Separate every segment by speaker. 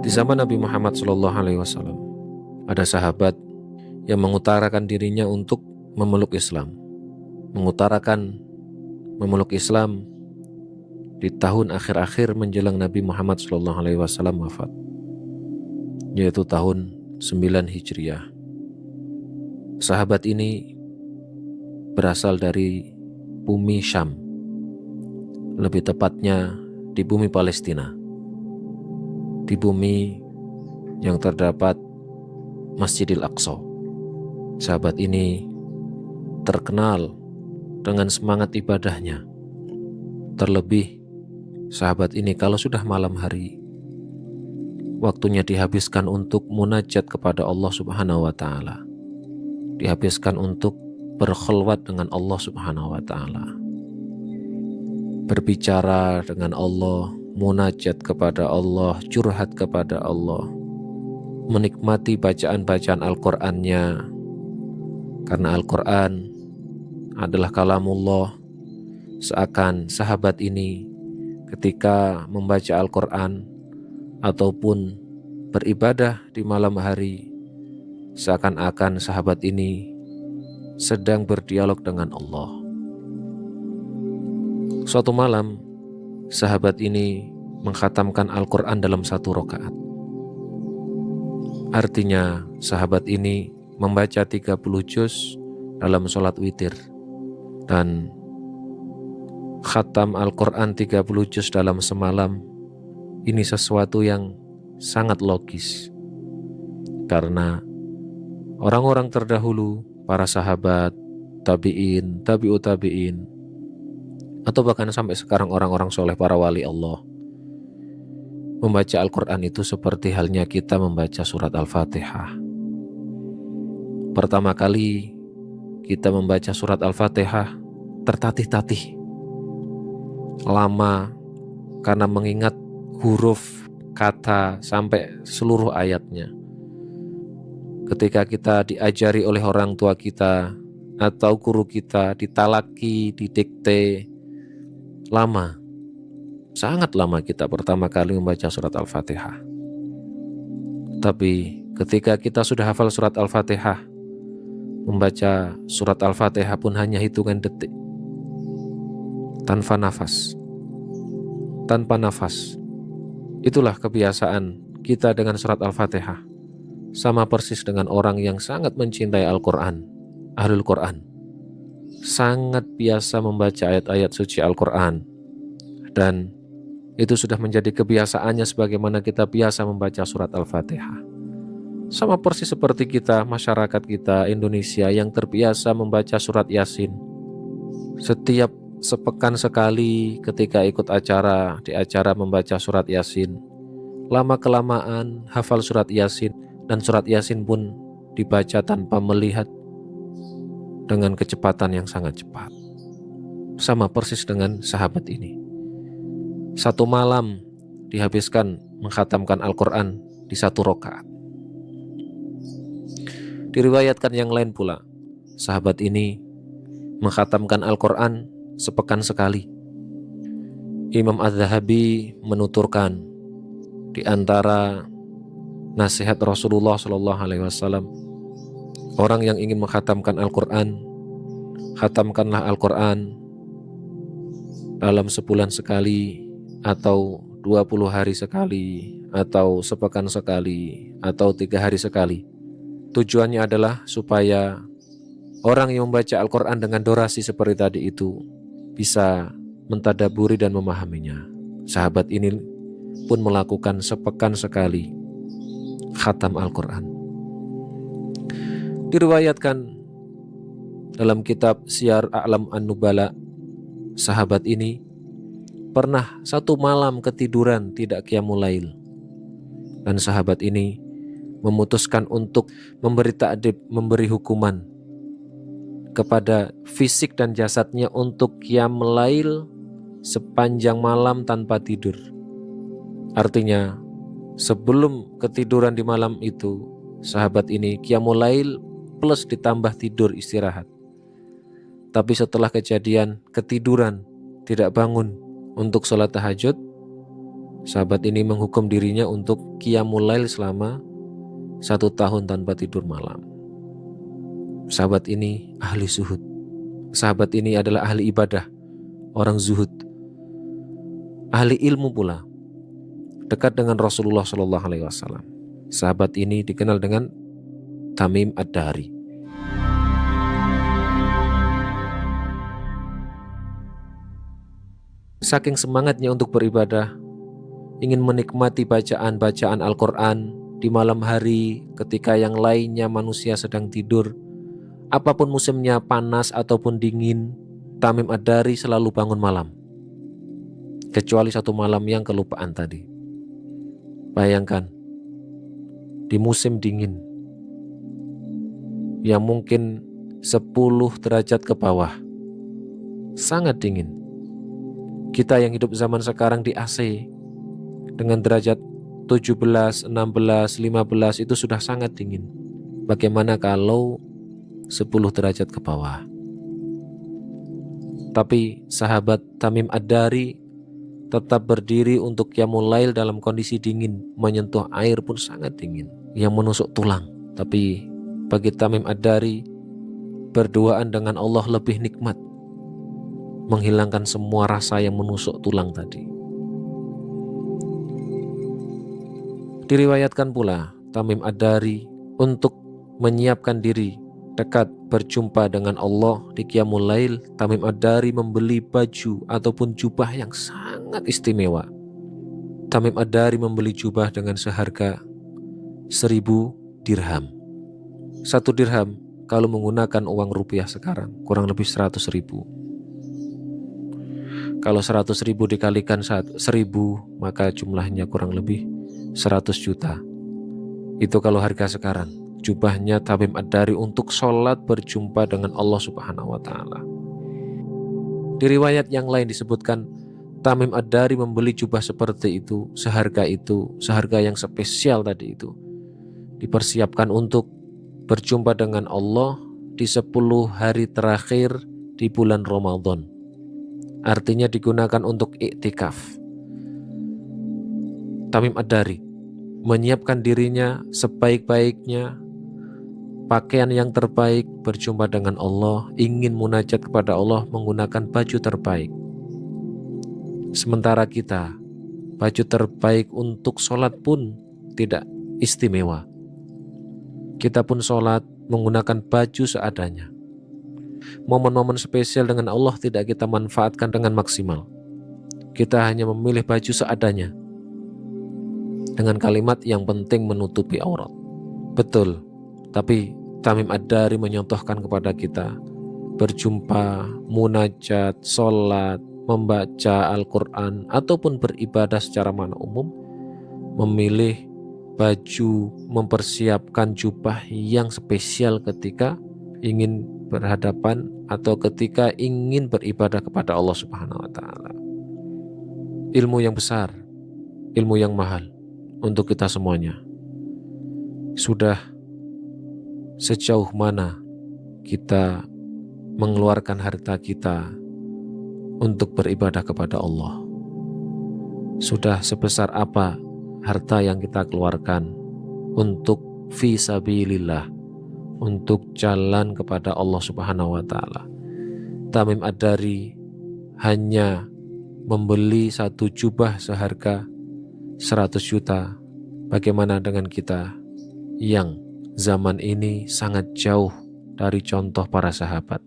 Speaker 1: Di zaman Nabi Muhammad SAW, ada sahabat yang mengutarakan dirinya untuk memeluk Islam. Mengutarakan memeluk Islam di tahun akhir-akhir menjelang Nabi Muhammad SAW wafat, yaitu tahun 9 Hijriah. Sahabat ini berasal dari bumi Syam, lebih tepatnya di bumi Palestina, di bumi yang terdapat Masjidil Aqsa. Sahabat ini terkenal dengan semangat ibadahnya. Terlebih sahabat ini kalau sudah malam hari, waktunya dihabiskan untuk munajat kepada Allah Subhanahu wa Ta'ala, dihabiskan untuk berkhulwat dengan Allah Subhanahu wa Ta'ala, berbicara dengan Allah, munajat kepada Allah, curhat kepada Allah, menikmati bacaan-bacaan Al-Qur'annya, karena Al-Qur'an adalah kalamullah. Seakan sahabat ini ketika membaca Al-Qur'an ataupun beribadah di malam hari, seakan-akan sahabat ini sedang berdialog dengan Allah. Suatu malam, sahabat ini mengkhatamkan Al-Qur'an dalam 1 rakaat. Artinya, sahabat ini membaca 30 juz dalam sholat witir. Dan khatam Al-Qur'an 30 juz dalam semalam, ini sesuatu yang sangat logis. Karena orang-orang terdahulu, para sahabat, tabi'in, tabi'ut tabi'in, atau bahkan sampai sekarang orang-orang soleh, para wali Allah, membaca Al-Qur'an itu seperti halnya kita membaca surat Al-Fatihah. Pertama kali kita membaca surat Al-Fatihah tertatih-tatih, lama, karena mengingat huruf, kata, sampai seluruh ayatnya. Ketika kita diajari oleh orang tua kita atau guru kita, ditalaki, didikte, lama, sangat lama kita pertama kali membaca surat Al-Fatihah. Tapi ketika kita sudah hafal surat Al-Fatihah, membaca surat Al-Fatihah pun hanya hitungan detik, tanpa nafas. Itulah kebiasaan kita dengan surat Al-Fatihah. Sama persis dengan orang yang sangat mencintai Al-Quran, Ahlul Quran, sangat biasa membaca ayat-ayat suci Al-Quran, dan itu sudah menjadi kebiasaannya sebagaimana kita biasa membaca surat Al-Fatihah. Sama persis seperti kita, masyarakat kita Indonesia yang terbiasa membaca surat Yasin. Setiap sepekan sekali ketika ikut di acara membaca surat Yasin, lama-kelamaan hafal surat Yasin, dan surat Yasin pun dibaca tanpa melihat, dengan kecepatan yang sangat cepat. Sama persis dengan sahabat ini. 1 malam dihabiskan mengkhatamkan Al-Qur'an di 1 rakaat. Diriwayatkan yang lain pula, sahabat ini mengkhatamkan Al-Qur'an sepekan sekali. Imam Az-Zahabi menuturkan, di antara nasihat Rasulullah SAW, orang yang ingin mengkhatamkan Al-Qur'an, khatamkanlah Al-Qur'an dalam sebulan sekali, atau 20 hari sekali, atau sepekan sekali, atau 3 hari sekali. Tujuannya adalah supaya orang yang membaca Al-Qur'an dengan durasi seperti tadi itu bisa mentadaburi dan memahaminya. Sahabat ini pun melakukan sepekan sekali khatam Al-Qur'an. Diriwayatkan dalam kitab Syiar A'lam An-Nubala, sahabat ini pernah 1 malam ketiduran tidak qiyamul lail, dan sahabat ini memutuskan untuk memberi ta'dib, memberi hukuman kepada fisik dan jasadnya untuk qiyamul lail sepanjang malam tanpa tidur. Artinya, sebelum ketiduran di malam itu, sahabat ini qiyamul lail plus ditambah tidur istirahat. Tapi setelah kejadian ketiduran, tidak bangun Untuk sholat tahajud, sahabat ini menghukum dirinya untuk qiyamul lail selama 1 tahun tanpa tidur malam. Sahabat ini ahli zuhud. Sahabat ini adalah ahli ibadah, orang zuhud, ahli ilmu pula, dekat dengan Rasulullah SAW. Sahabat ini dikenal dengan Tamim Ad-Dari. Saking semangatnya untuk beribadah, ingin menikmati bacaan-bacaan Al-Quran di malam hari ketika yang lainnya manusia sedang tidur. Apapun musimnya, panas ataupun dingin, Tamim Ad-Dari selalu bangun malam. Kecuali 1 malam yang kelupaan tadi. Bayangkan, di musim dingin yang mungkin 10 derajat ke bawah, sangat dingin. Kita yang hidup zaman sekarang di AC dengan derajat 17, 16, 15 itu sudah sangat dingin. Bagaimana kalau 10 derajat ke bawah? Tapi sahabat Tamim Ad-Dari tetap berdiri untuk qiyamul lail dalam kondisi dingin, menyentuh air pun sangat dingin yang menusuk tulang. Tapi bagi Tamim Ad-Dari, berduaan dengan Allah lebih nikmat, menghilangkan semua rasa yang menusuk tulang tadi. Diriwayatkan pula Tamim Ad-Dari untuk menyiapkan diri dekat berjumpa dengan Allah di qiyamul lail, Tamim Ad-Dari membeli baju ataupun jubah yang sangat istimewa. Tamim Ad-Dari membeli jubah dengan seharga 1000 dirham. 1 dirham kalau menggunakan uang rupiah sekarang kurang lebih 100.000. Kalau 100.000 dikalikan 1000, maka jumlahnya kurang lebih 100 juta. Itu kalau harga sekarang. Jubahnya Tamim Ad-Dari untuk sholat berjumpa dengan Allah Subhanahu wa Ta'ala. Di riwayat yang lain disebutkan Tamim Ad-Dari membeli jubah seperti itu, seharga yang spesial tadi itu, dipersiapkan untuk berjumpa dengan Allah di 10 hari terakhir di bulan Ramadan. Artinya digunakan untuk iktikaf. Tamim Ad-Dari menyiapkan dirinya sebaik-baiknya, pakaian yang terbaik, berjumpa dengan Allah, ingin munajat kepada Allah menggunakan baju terbaik. Sementara kita, baju terbaik untuk sholat pun tidak istimewa. Kita pun sholat menggunakan baju seadanya. Momen-momen spesial dengan Allah tidak kita manfaatkan dengan maksimal. Kita hanya memilih baju seadanya, dengan kalimat yang penting menutupi aurat. Betul, tapi Tamim Ad-Dari menyontohkan kepada kita berjumpa, munajat, sholat, membaca Al-Quran ataupun beribadah secara mana umum, memilih baju, mempersiapkan jubah yang spesial ketika ingin berhadapan atau ketika ingin beribadah kepada Allah Subhanahu wa Ta'ala. Ilmu yang besar, ilmu yang mahal untuk kita semuanya. Sudah sejauh mana kita mengeluarkan harta kita untuk beribadah kepada Allah? Sudah sebesar apa harta yang kita keluarkan untuk fi sabilillah, untuk jalan kepada Allah Subhanahu wa Ta'ala? Tamim Ad-Dari hanya membeli 1 jubah seharga 100 juta. Bagaimana dengan kita yang zaman ini sangat jauh dari contoh para sahabat?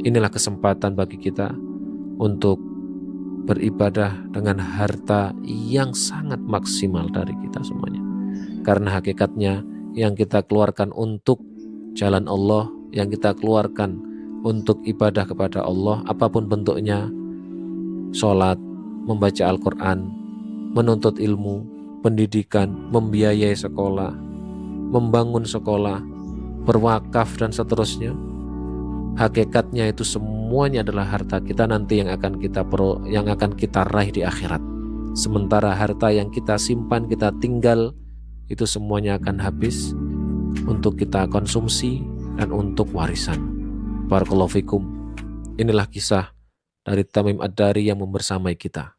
Speaker 1: Inilah kesempatan bagi kita untuk beribadah dengan harta yang sangat maksimal dari kita semuanya. Karena hakikatnya yang kita keluarkan untuk jalan Allah, yang kita keluarkan untuk ibadah kepada Allah, apapun bentuknya, sholat, membaca Al-Quran, menuntut ilmu, pendidikan, membiayai sekolah, membangun sekolah, berwakaf dan seterusnya, hakikatnya itu semuanya adalah harta kita nanti yang akan kita raih di akhirat. Sementara harta yang kita simpan, kita tinggal, itu semuanya akan habis untuk kita konsumsi dan untuk warisan. Barakallahu fikum. Inilah kisah dari Tamim Ad-Dari yang membersamai kita.